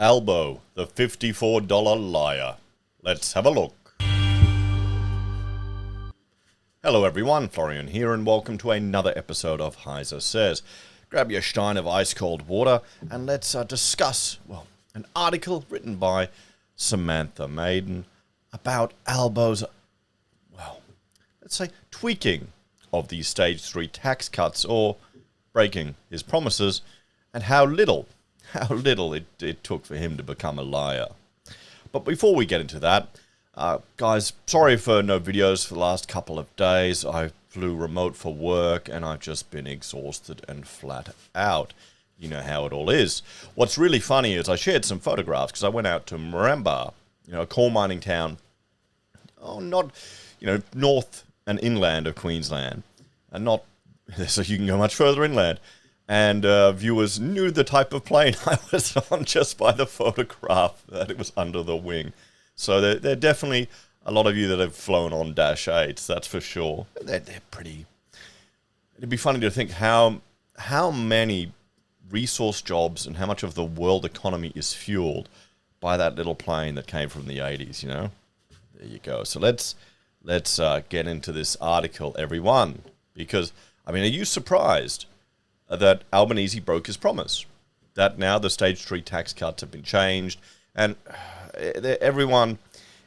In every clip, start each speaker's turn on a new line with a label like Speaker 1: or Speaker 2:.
Speaker 1: Albo, the $54 liar. Let's have a look. Hello everyone, Florian here, and welcome to another episode of HeiseSays. Grab your stein of ice-cold water, and let's discuss, well, an article written by Samantha Maiden about Albo's, well, let's say, tweaking of the Stage 3 tax cuts, or breaking his promises, and how little it took for him to become a liar. But before we get into that, guys, sorry for no videos for the last couple of days. I flew remote for work and I've just been exhausted and flat out. You know how it all is. What's really funny is I shared some photographs because I went out to Moranbah, a coal mining town, not, north and inland of Queensland, and not so you can go much further inland. And viewers knew the type of plane I was on just by the photograph that it was under the wing. So there are definitely a lot of you that have flown on Dash 8s, that's for sure. They're pretty... It'd be funny to think how many resource jobs and how much of the world economy is fueled by that little plane that came from the 80s, There you go. So let's get into this article, everyone. Because, are you surprised that Albanese broke his promise? That now the Stage 3 tax cuts have been changed, and everyone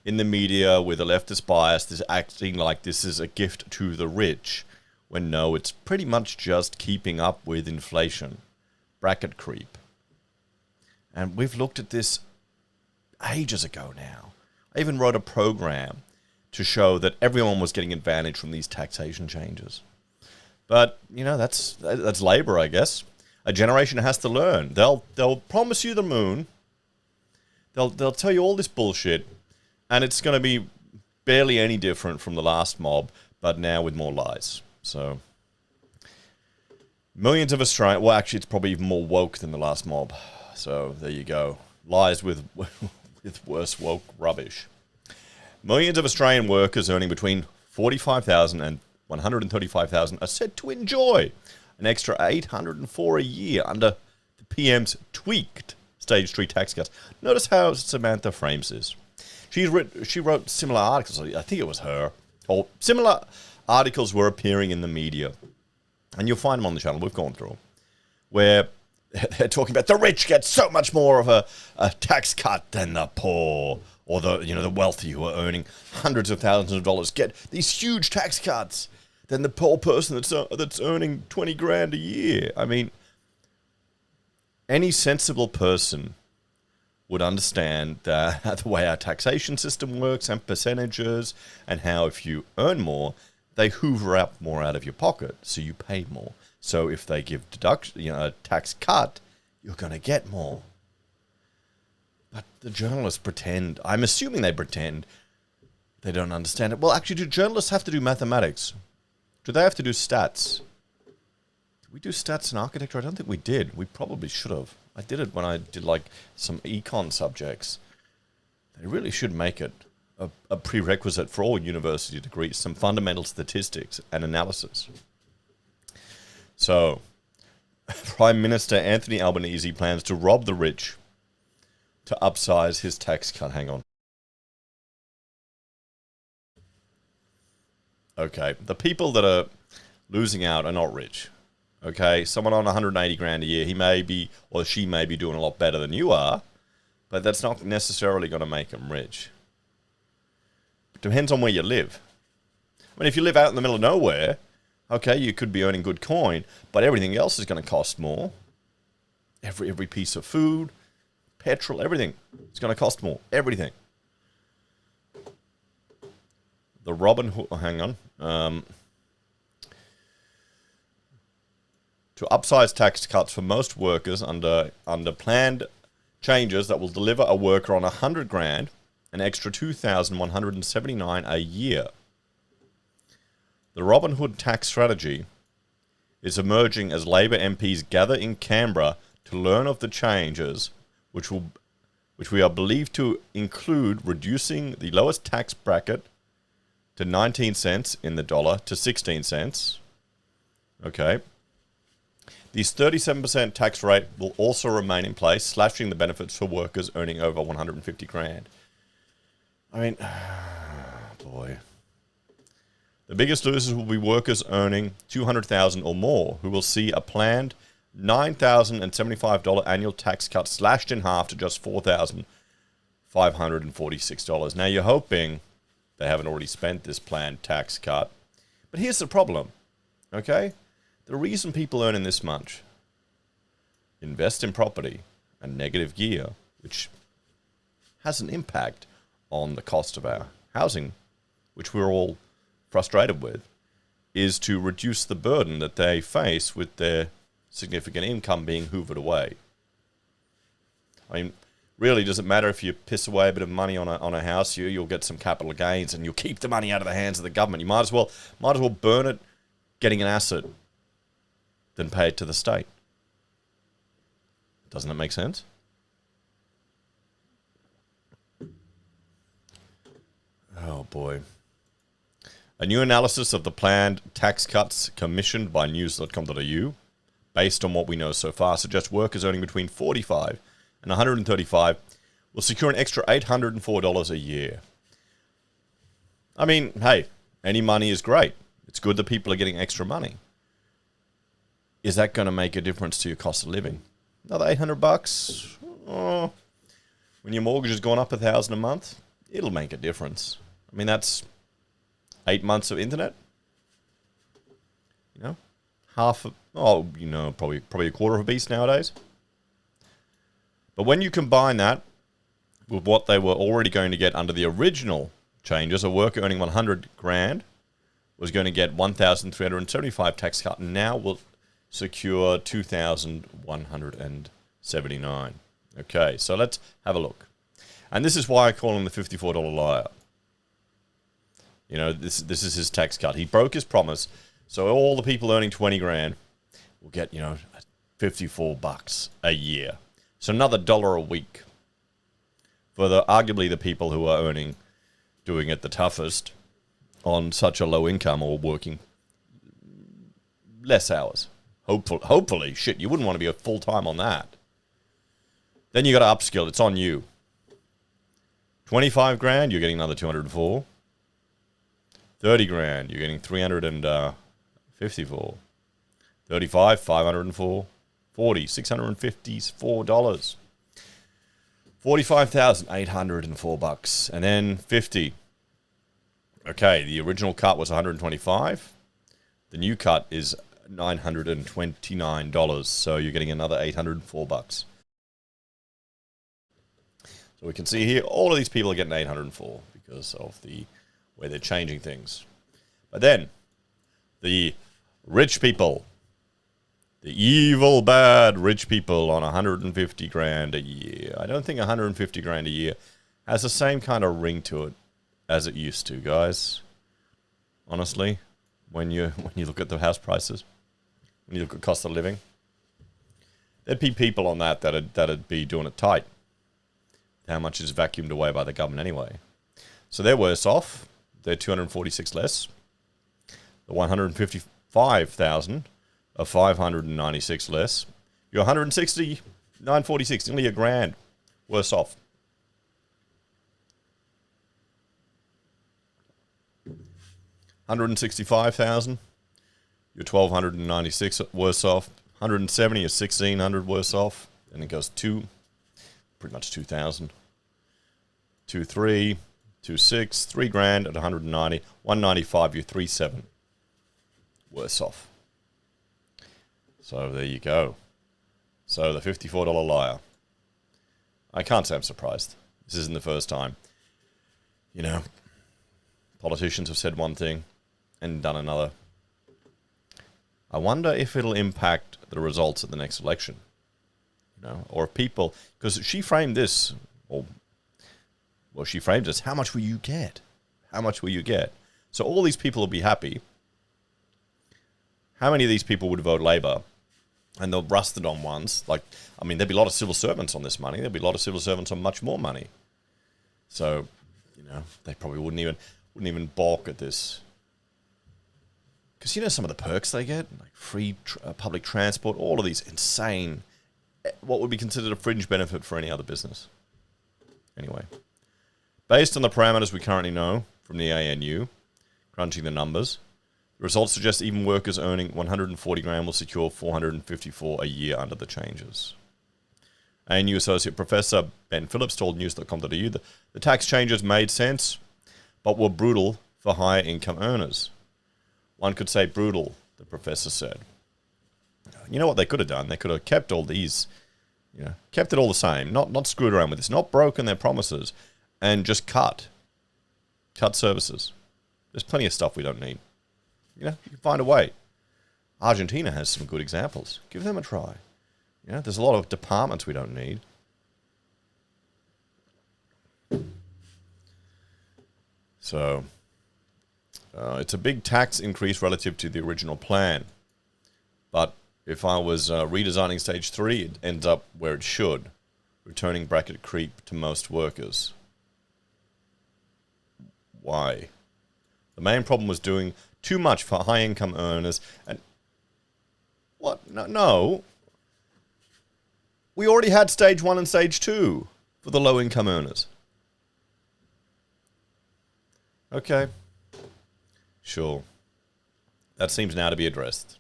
Speaker 1: in the media with a leftist bias is acting like this is a gift to the rich, when no, it's pretty much just keeping up with inflation. Bracket creep. And we've looked at this ages ago now. I even wrote a program to show that everyone was getting advantage from these taxation changes. But, that's labor, I guess. A generation has to learn. They'll promise you the moon. They'll tell you all this bullshit, and it's going to be barely any different from the last mob, but now with more lies. So, millions of Australians... Well, actually, it's probably even more woke than the last mob. So, there you go. Lies with worse woke rubbish. Millions of Australian workers earning between $45,000 and $135,000 are said to enjoy an extra $804 a year under the PM's tweaked Stage 3 tax cuts. Notice how Samantha frames this. She wrote similar articles. I think it was her. Or similar articles were appearing in the media. And you'll find them on the channel. We've gone through them. Where they're talking about the rich get so much more of a tax cut than the poor. Or the wealthy who are earning hundreds of thousands of dollars get these huge tax cuts than the poor person that's earning 20 grand a year. Any sensible person would understand the way our taxation system works and percentages, and how if you earn more, they hoover up more out of your pocket, so you pay more. So if they give a tax cut, you're going to get more. But the journalists pretend, I'm assuming they pretend, they don't understand it. Well, actually, do journalists have to do mathematics? Do they have to do stats? Did we do stats in architecture? I don't think we did. We probably should have. I did it when I did, some econ subjects. They really should make it a prerequisite for all university degrees, some fundamental statistics and analysis. So, Prime Minister Anthony Albanese plans to rob the rich to upsize his tax cut. Hang on. Okay, the people that are losing out are not rich. Okay, someone on 180 grand a year, he may be, or she may be doing a lot better than you are, but that's not necessarily going to make them rich. It depends on where you live. If you live out in the middle of nowhere, okay, you could be earning good coin, but everything else is going to cost more. Every piece of food, petrol, everything. It's going to cost more. Everything. The Robin Hood... Oh, hang on. To upsize tax cuts for most workers under planned changes that will deliver a worker on 100 grand an extra $2,179 a year. The Robin Hood tax strategy is emerging as Labor MPs gather in Canberra to learn of the changes, which we are believed to include reducing the lowest tax bracket to 19 cents in the dollar to 16 cents. Okay. This 37% tax rate will also remain in place, slashing the benefits for workers earning over 150 grand. I mean, boy. The biggest losers will be workers earning $200,000 or more, who will see a planned $9,075 annual tax cut slashed in half to just $4,546. Now, you're hoping they haven't already spent this planned tax cut. But here's the problem, okay? The reason people earning this much invest in property and negative gear, which has an impact on the cost of our housing, which we're all frustrated with, is to reduce the burden that they face with their significant income being hoovered away. I mean, really, does it matter if you piss away a bit of money on a house? You'll get some capital gains, and you'll keep the money out of the hands of the government. You might as well burn it getting an asset than pay it to the state. Doesn't it make sense? Oh boy. A new analysis of the planned tax cuts commissioned by news.com.au, based on what we know so far, suggests workers earning between 45 and 135 will secure an extra $804 a year. I mean, hey, any money is great. It's good that people are getting extra money. Is that going to make a difference to your cost of living? Another $800? Oh, when your mortgage has gone up $1,000 a month, it'll make a difference. I mean, that's 8 months of internet. You know, probably a quarter of a piece nowadays. But when you combine that with what they were already going to get under the original changes, a worker earning 100 grand was going to get 1,375 tax cut, and now will secure 2,179. Okay, so let's have a look. And this is why I call him the $54 liar. You know, this is his tax cut. He broke his promise, so all the people earning 20 grand will get, $54 a year. So another $1 a week for arguably the people who are doing it the toughest on such a low income or working less hours. Hopefully, shit, you wouldn't want to be a full-time on that. Then you got to upskill. It's on you. 25 grand, you're getting another 204. 30 grand, you're getting 354. 35, 504. 40, $654. 45,804 bucks. And then 50. Okay, the original cut was 125. The new cut is $929, so you're getting another 804 bucks. So we can see here, all of these people are getting 804 because of the way they're changing things. But then, the rich people, the evil, bad rich people on 150 grand a year. I don't think 150 grand a year has the same kind of ring to it as it used to, guys. Honestly, when you look at the house prices, when you look at cost of living, there'd be people on that'd be doing it tight. How much is vacuumed away by the government anyway? So they're worse off. They're 246 less. The 155,000 are 596 less. You're 160, 946, nearly a grand worse off. $165,000, you're 1,296 worse off. 170 is 1,600 worse off. And it goes pretty much 2,000. 2,3, 2,6, 3 grand at 190. 195, you're 3,7 worse off. So there you go. So the $54 liar. I can't say I'm surprised. This isn't the first time. Politicians have said one thing and done another. I wonder if it'll impact the results of the next election. Or if people, because she framed this, she framed this, how much will you get? How much will you get? So all these people will be happy. How many of these people would vote Labour? And the rusted on ones, there'd be a lot of civil servants on this money. There'd be a lot of civil servants on much more money. So, they probably wouldn't even balk at this Because you know some of the perks they get, like free public transport, all of these insane, what would be considered a fringe benefit for any other business. Anyway, based on the parameters we currently know from the ANU, crunching the numbers, the results suggest even workers earning 140 grand will secure 454 a year under the changes. ANU Associate Professor Ben Phillips told news.com.au that the tax changes made sense, but were brutal for higher income earners. One could say brutal, the professor said. You know what they could have done? They could have kept all these, kept it all the same, not screwed around with this, not broken their promises, and just cut services. There's plenty of stuff we don't need. You can find a way. Argentina has some good examples. Give them a try. There's a lot of departments we don't need. So, it's a big tax increase relative to the original plan. But if I was redesigning stage 3, it ends up where it should, returning bracket creep to most workers. Why? The main problem was doing too much for high-income earners. And what? No. We already had stage 1 and stage 2 for the low-income earners. Okay. Sure. That seems now to be addressed.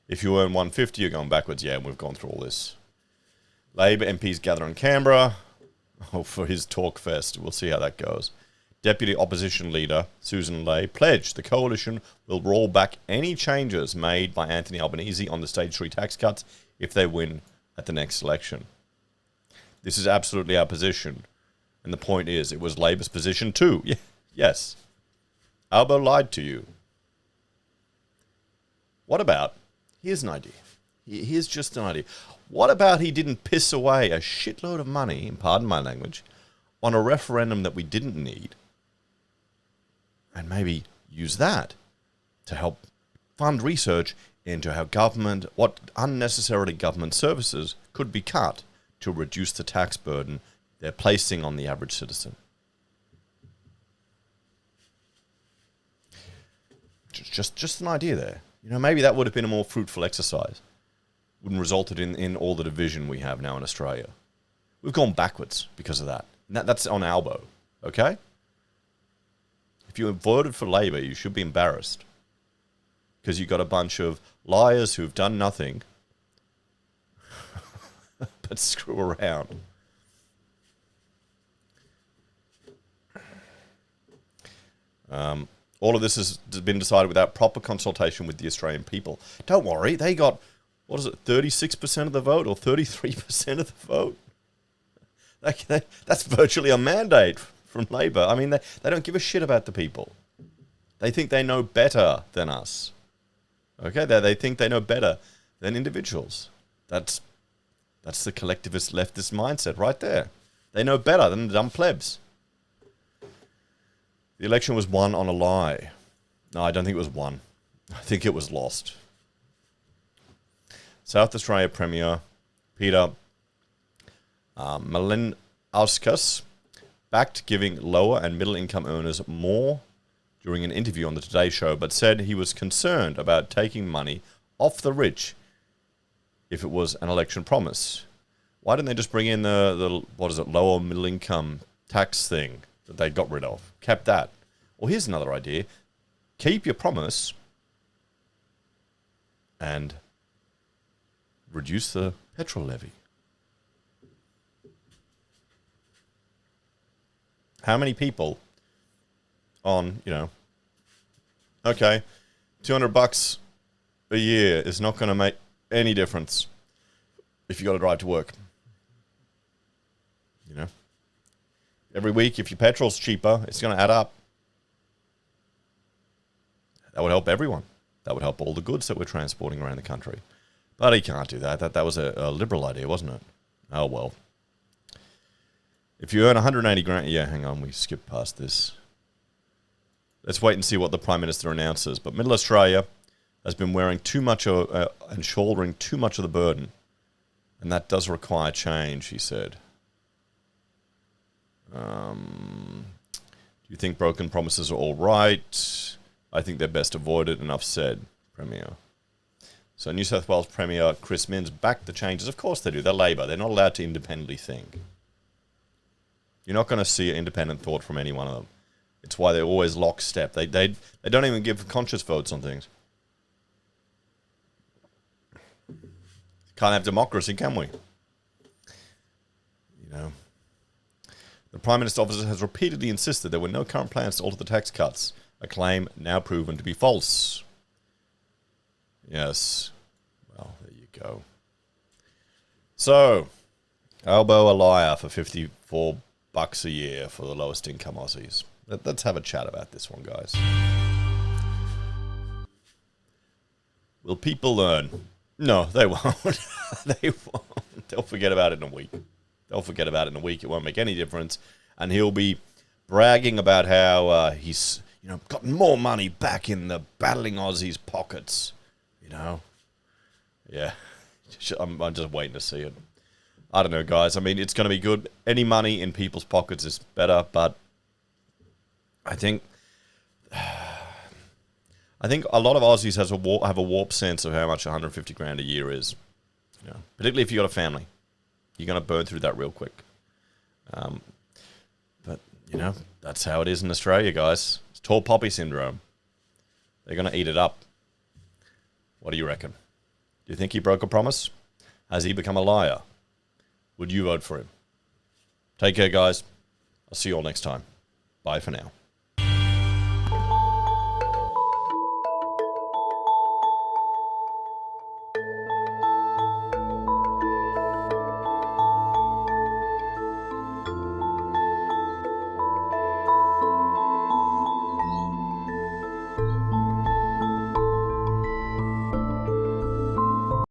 Speaker 1: If you earn 150, you're going backwards. Yeah, we've gone through all this. Labour MPs gather in Canberra for his talk fest. We'll see how that goes. Deputy Opposition Leader Susan Ley pledged the coalition will roll back any changes made by Anthony Albanese on the stage 3 tax cuts if they win at the next election. This is absolutely our position. And the point is, it was Labor's position too. Yes. Albo lied to you. What about, here's an idea. Here's just an idea. What about he didn't piss away a shitload of money, and pardon my language, on a referendum that we didn't need, and maybe use that to help fund research into how what unnecessarily government services could be cut to reduce the tax burden they're placing on the average citizen. Just an idea there. Maybe that would have been a more fruitful exercise. Wouldn't resulted in all the division we have now in Australia. We've gone backwards because of that. And that's on Albo, okay? If you voted for Labor, you should be embarrassed. Because you've got a bunch of liars who've done nothing but screw around. All of this has been decided without proper consultation with the Australian people. Don't worry, they got, 36% of the vote or 33% of the vote? That's virtually a mandate from Labor. I mean, they don't give a shit about the people. They think they know better than us. Okay, they think they know better than individuals. That's the collectivist leftist mindset right there. They know better than the dumb plebs. The election was won on a lie. No, I don't think it was won. I think it was lost. South Australia Premier Peter Malinauskas backed giving lower and middle income earners more during an interview on the Today Show, but said he was concerned about taking money off the rich if it was an election promise. Why didn't they just bring in the lower middle income tax thing that they got rid of? Kept that. Well, here's another idea. Keep your promise and reduce the petrol levy. How many people on, okay, $200 a year is not going to make any difference if you got to drive to work. Every week, if your petrol's cheaper, it's going to add up. That would help everyone. That would help all the goods that we're transporting around the country. But he can't do that. That was a liberal idea, wasn't it? Oh, well. If you earn 180 grand... Yeah, hang on. We skipped past this. Let's wait and see what the Prime Minister announces. But Middle Australia has been wearing too much and shouldering too much of the burden. And that does require change, he said. Do you think broken promises are all right? I think they're best avoided, enough said, Premier. So New South Wales Premier Chris Minns backed the changes. Of course they do. They're Labor. They're not allowed to independently think. You're not going to see an independent thought from any one of them. It's why they're always lockstep. They don't even give conscious votes on things. Can't have democracy, can we? You know. The Prime Minister's office has repeatedly insisted there were no current plans to alter the tax cuts, a claim now proven to be false. Yes. Well, there you go. So, Albo a liar for $54 a year for the lowest income Aussies. Let's have a chat about this one, guys. Will people learn? No, they won't. They won't. They'll forget about it in a week. It won't make any difference. And he'll be bragging about how he's, gotten more money back in the battling Aussies' pockets. Yeah. I'm just waiting to see it. I don't know, guys. I mean, it's going to be good. Any money in people's pockets is better, but I think a lot of Aussies have a warped sense of how much 150 grand a year is. Particularly if you got a family. You're going to burn through that real quick. But, that's how it is in Australia, guys. It's tall poppy syndrome. They're going to eat it up. What do you reckon? Do you think he broke a promise? Has he become a liar? Would you vote for him? Take care, guys. I'll see you all next time. Bye for now.